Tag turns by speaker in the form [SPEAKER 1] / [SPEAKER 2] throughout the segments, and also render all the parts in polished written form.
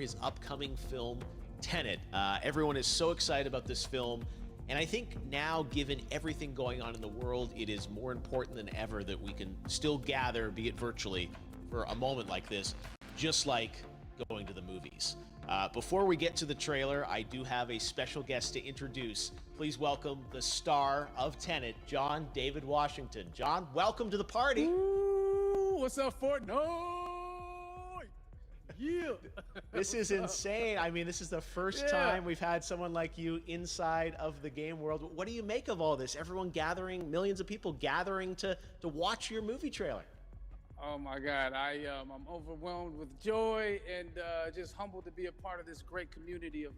[SPEAKER 1] his upcoming film, Tenet. Everyone is so excited about this film. And I think now, given everything going on in the world, it is more important than ever that we can still gather, be it virtually, for a moment like this, just like going to the movies. Before we get to the trailer, I do have a special guest to introduce. Please welcome the star of Tenet, John David Washington. John, welcome to the party.
[SPEAKER 2] Ooh, what's up, Fortnite? Yeah.
[SPEAKER 1] This is insane. I mean, this is the first time we've had someone like you inside of the game world. What do you make of all this? Everyone gathering, millions of people gathering to watch your movie trailer.
[SPEAKER 2] Oh my God, I'm overwhelmed with joy and just humbled to be a part of this great community of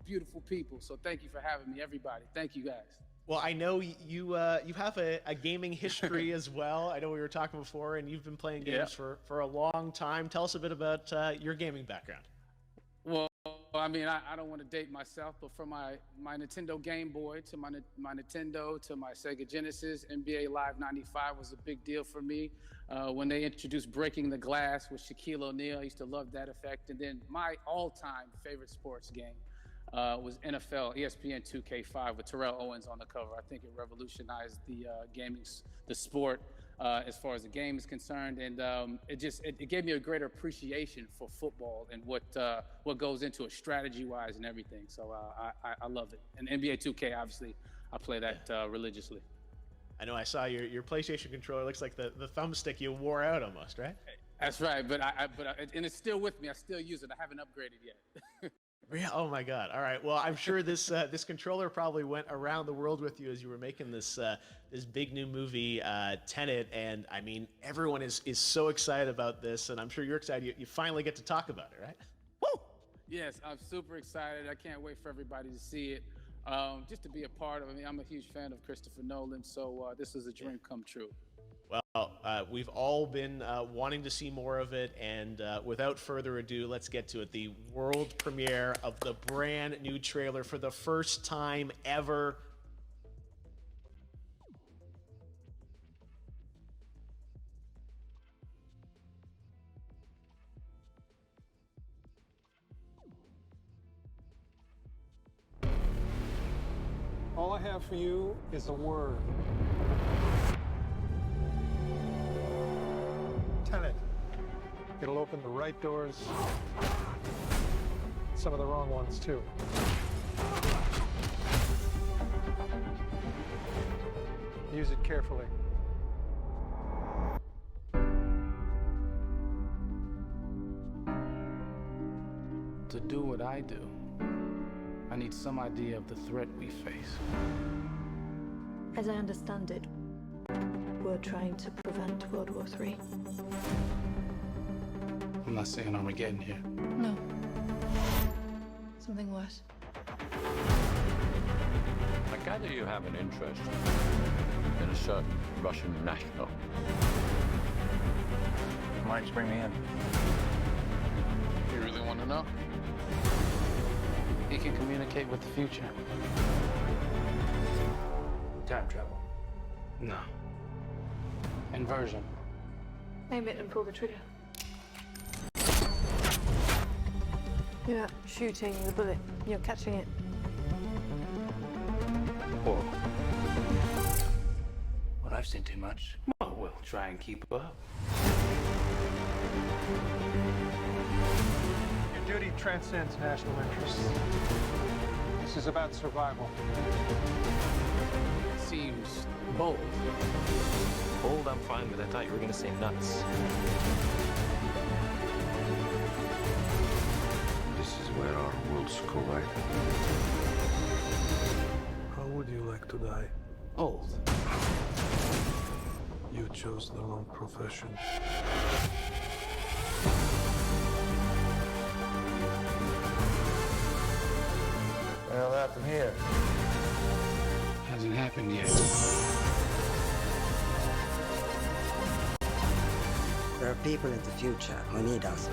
[SPEAKER 2] beautiful people. So thank you for having me, everybody. Thank you, guys.
[SPEAKER 1] Well, I know you have a gaming history as well. I know we were talking before, and you've been playing games for a long time. Tell us a bit about your gaming background.
[SPEAKER 2] Well, I mean, I don't want to date myself, but from my Nintendo Game Boy to my Nintendo to my Sega Genesis, NBA Live 95 was a big deal for me. When they introduced Breaking the Glass with Shaquille O'Neal, I used to love that effect. And then my all-time favorite sports game was NFL ESPN 2K5 with Terrell Owens on the cover. I think it revolutionized the the sport as far as the game is concerned, and it gave me a greater appreciation for football and what goes into it strategy-wise and everything. So I love it. And NBA 2K, obviously, I play that religiously.
[SPEAKER 1] I know I saw your PlayStation controller. Looks like the thumbstick you wore out almost, right?
[SPEAKER 2] That's right, but and it's still with me. I still use it. I haven't upgraded yet.
[SPEAKER 1] Yeah. Oh my God. All right. Well, I'm sure this controller probably went around the world with you as you were making this big new movie, Tenet. And I mean, everyone is so excited about this, and I'm sure you're excited. You finally get to talk about it, right?
[SPEAKER 2] Woo! Yes, I'm super excited. I can't wait for everybody to see it. Just to be a part of it. I mean, I'm a huge fan of Christopher Nolan, so this is a dream come true.
[SPEAKER 1] Well, we've all been wanting to see more of it, and without further ado, let's get to it. The world premiere of the brand new trailer for the first time ever.
[SPEAKER 3] All I have for you is a word. Tenet. It'll open the right doors, some of the wrong ones too. Use it carefully.
[SPEAKER 2] To do what I do, I need some idea of the threat we face.
[SPEAKER 4] As I understand it, we're trying to prevent World War III.
[SPEAKER 2] I'm not saying Armageddon here.
[SPEAKER 4] No. Something worse.
[SPEAKER 5] I gather you have an interest in a certain Russian national.
[SPEAKER 6] Why don't you bring me in?
[SPEAKER 2] You really want to know? He can communicate with the future.
[SPEAKER 6] Time travel.
[SPEAKER 2] No. Inversion.
[SPEAKER 4] Aim it and pull the trigger. You're not shooting the bullet, you're catching it.
[SPEAKER 6] Whoa. Well, I've seen too much.
[SPEAKER 2] Oh, we'll try and keep up.
[SPEAKER 3] Your duty transcends national interests. This is about survival.
[SPEAKER 2] It seems bold.
[SPEAKER 5] Bold, I'm fine with. I thought you were going to say nuts.
[SPEAKER 7] This is where our worlds collide.
[SPEAKER 3] How would you like to die?
[SPEAKER 2] Old.
[SPEAKER 3] You chose the wrong profession.
[SPEAKER 7] Well, what happened here?
[SPEAKER 2] Hasn't happened yet.
[SPEAKER 8] There are people in the future who need us.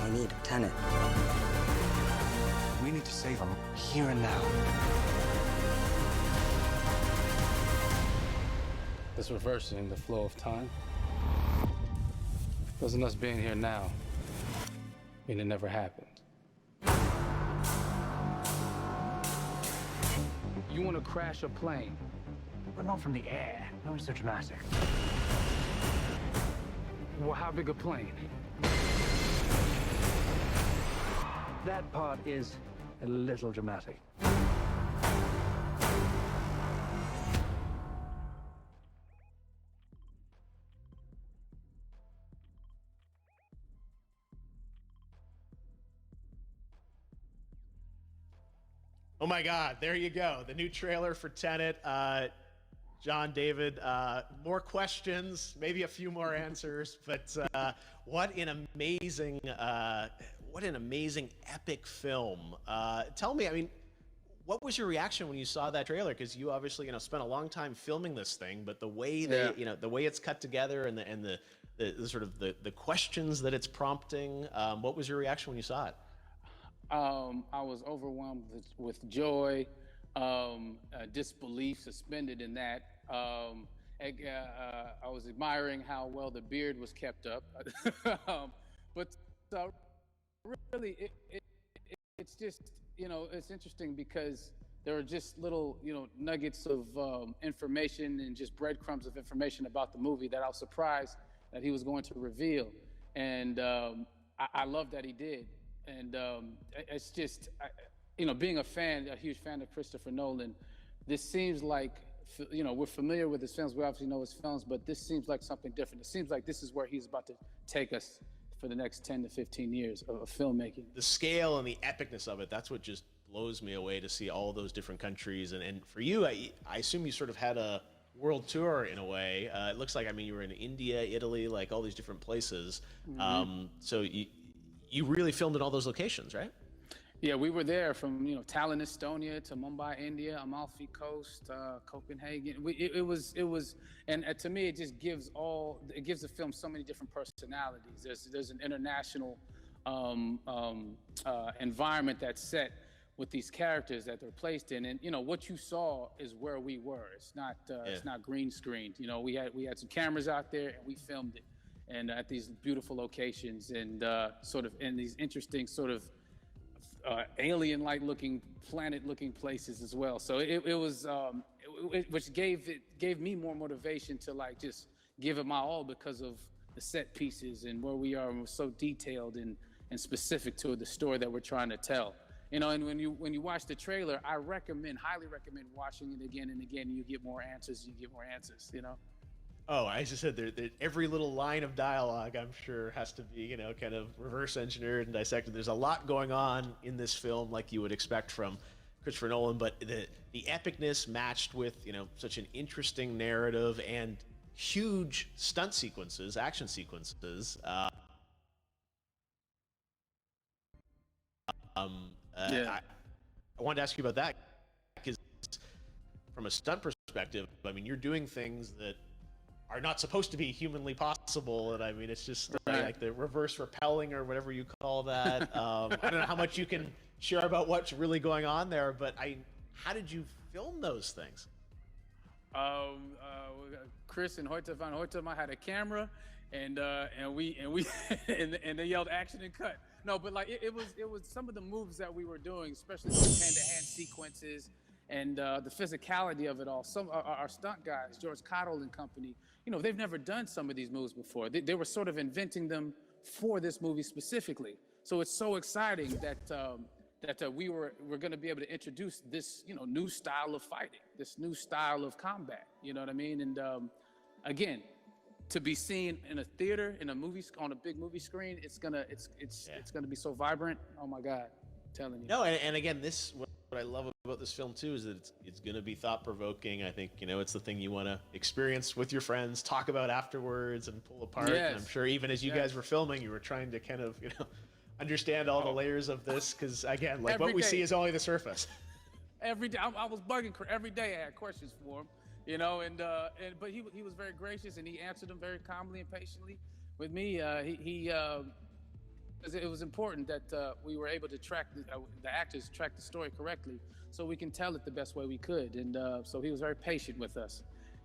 [SPEAKER 8] We need a Tenet.
[SPEAKER 6] We need to save them here and now.
[SPEAKER 2] It's reversing the flow of time. Doesn't us being here now and it never happened. You want to crash a plane?
[SPEAKER 6] But not from the air. No, it's so dramatic.
[SPEAKER 2] Well, how big a plane?
[SPEAKER 6] That part is a little dramatic.
[SPEAKER 1] Oh my God, there you go. The new trailer for Tenet. John, David, more questions, maybe a few more answers, but what an amazing epic film. Tell me, I mean, what was your reaction when you saw that trailer? Because you obviously, spent a long time filming this thing, but the way the way it's cut together and the sort of the questions that it's prompting, what was your reaction when you saw it?
[SPEAKER 2] I was overwhelmed with joy, disbelief suspended in that. I was admiring how well the beard was kept up. But really, it's just, it's interesting because there are just little, nuggets of information and just breadcrumbs of information about the movie that I was surprised that he was going to reveal. And I love that he did. And it's just, being a huge fan of Christopher Nolan, this seems like, we're familiar with his films. We obviously know his films, but this seems like something different. It seems like this is where he's about to take us for the next 10 to 15 years of filmmaking.
[SPEAKER 1] The scale and the epicness of it, that's what just blows me away, to see all those different countries. And for you, I assume you sort of had a world tour in a way. It looks like, you were in India, Italy, like all these different places. Mm-hmm. So you really filmed in all those locations, right?
[SPEAKER 2] Yeah, we were there from Tallinn, Estonia, to Mumbai, India, Amalfi Coast, Copenhagen. It was, and to me, it just gives the film so many different personalities. There's an international environment that's set with these characters that they're placed in, and what you saw is where we were. It's not green screened. We had some cameras out there and we filmed it, and at these beautiful locations and sort of in these interesting sort of alien-like looking, planet-looking places as well. So it was, which gave me more motivation to just give it my all because of the set pieces and where we are, and we're so detailed and specific to the story that we're trying to tell. And when you watch the trailer, I highly recommend watching it again and again. You get more answers. Oh,
[SPEAKER 1] I just said every little line of dialogue, I'm sure, has to be, kind of reverse engineered and dissected. There's a lot going on in this film, like you would expect from Christopher Nolan, but the epicness matched with, such an interesting narrative and huge stunt sequences, action sequences. I wanted to ask you about that, because from a stunt perspective, you're doing things that are not supposed to be humanly possible, and it's just like the reverse rappelling or whatever you call that. I don't know how much you can share about what's really going on there, but how did you film those things?
[SPEAKER 2] Chris and Hoyte van Hoytema had a camera, and they yelled action and cut. No, but it was some of the moves that we were doing, especially the hand-to-hand sequences and the physicality of it all. Some our stunt guys, George Cottle and company, they've never done some of these moves before. They were sort of inventing them for this movie specifically. So it's so exciting that we're going to be able to introduce this new style of fighting, this new style of combat. You know what I mean? And again, to be seen in a theater, in a movie, on a big movie screen, it's gonna be so vibrant. Oh my God, I'm telling you.
[SPEAKER 1] No, and again, what I love about this film too is that it's going to be thought-provoking. I think it's the thing you want to experience with your friends, talk about afterwards, and pull apart.
[SPEAKER 2] Yes.
[SPEAKER 1] And I'm sure even as you guys were filming, you were trying to kind of understand all the layers of this, because again, what we see is only the surface.
[SPEAKER 2] Every day, I was bugging every day. I had questions for him, but he was very gracious, and he answered them very calmly and patiently with me. It was important that we were able to track the actors track the story correctly, so we can tell it the best way we could. And so he was very patient with us,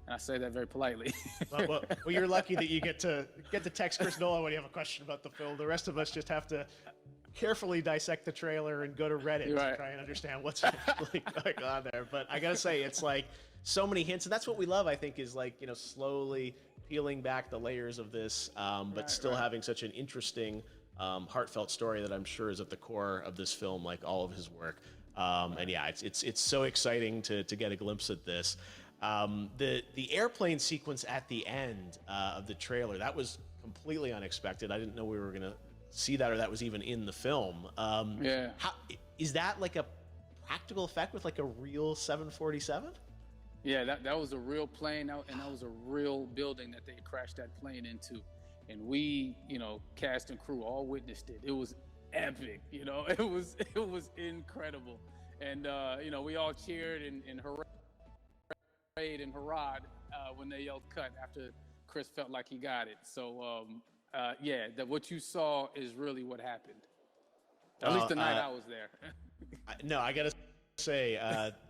[SPEAKER 2] and I say that very politely.
[SPEAKER 1] well, you're lucky that you get to text Chris Nolan when you have a question about the film. The rest of us just have to carefully dissect the trailer and go to Reddit
[SPEAKER 2] Right.
[SPEAKER 1] to try and understand what's really going on there. But I gotta say, it's like so many hints, and that's what we love. I think is like slowly peeling back the layers of this, but still having such an interesting, heartfelt story that I'm sure is at the core of this film, like all of his work. And yeah, it's so exciting to get a glimpse at this. The airplane sequence at the end of the trailer, that was completely unexpected. I didn't know we were gonna see that, or that was even in the film.
[SPEAKER 2] Yeah.
[SPEAKER 1] How is that like a practical effect with like a real 747?
[SPEAKER 2] Yeah, that was a real plane, and that was a real building that they crashed that plane into. And we, cast and crew all witnessed it. It was epic, it was incredible. And, we all cheered and hooray and hurrahed when they yelled cut after Chris felt like he got it. So, that what you saw is really what happened. At least the night I was there.
[SPEAKER 1] No, I gotta say,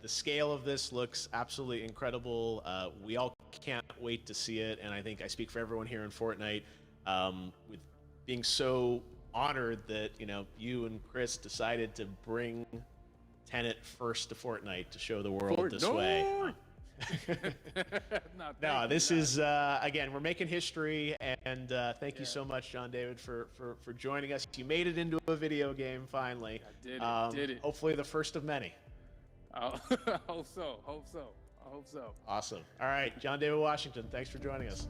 [SPEAKER 1] the scale of this looks absolutely incredible. We all can't wait to see it, and I think I speak for everyone here in Fortnite, with being so honored that you and Chris decided to bring Tenet first to Fortnite to show the world this way. No, this is again, we're making history, and thank you so much, John David, for joining us. You made it into a video game finally.
[SPEAKER 2] I did it.
[SPEAKER 1] Hopefully the first of many.
[SPEAKER 2] I hope so.
[SPEAKER 1] Awesome. All right, John David Washington, thanks for joining us.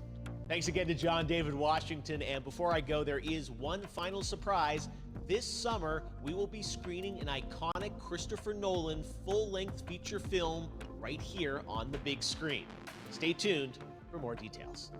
[SPEAKER 1] Thanks again to John David Washington. And before I go, there is one final surprise. This summer, we will be screening an iconic Christopher Nolan full-length feature film right here on the big screen. Stay tuned for more details.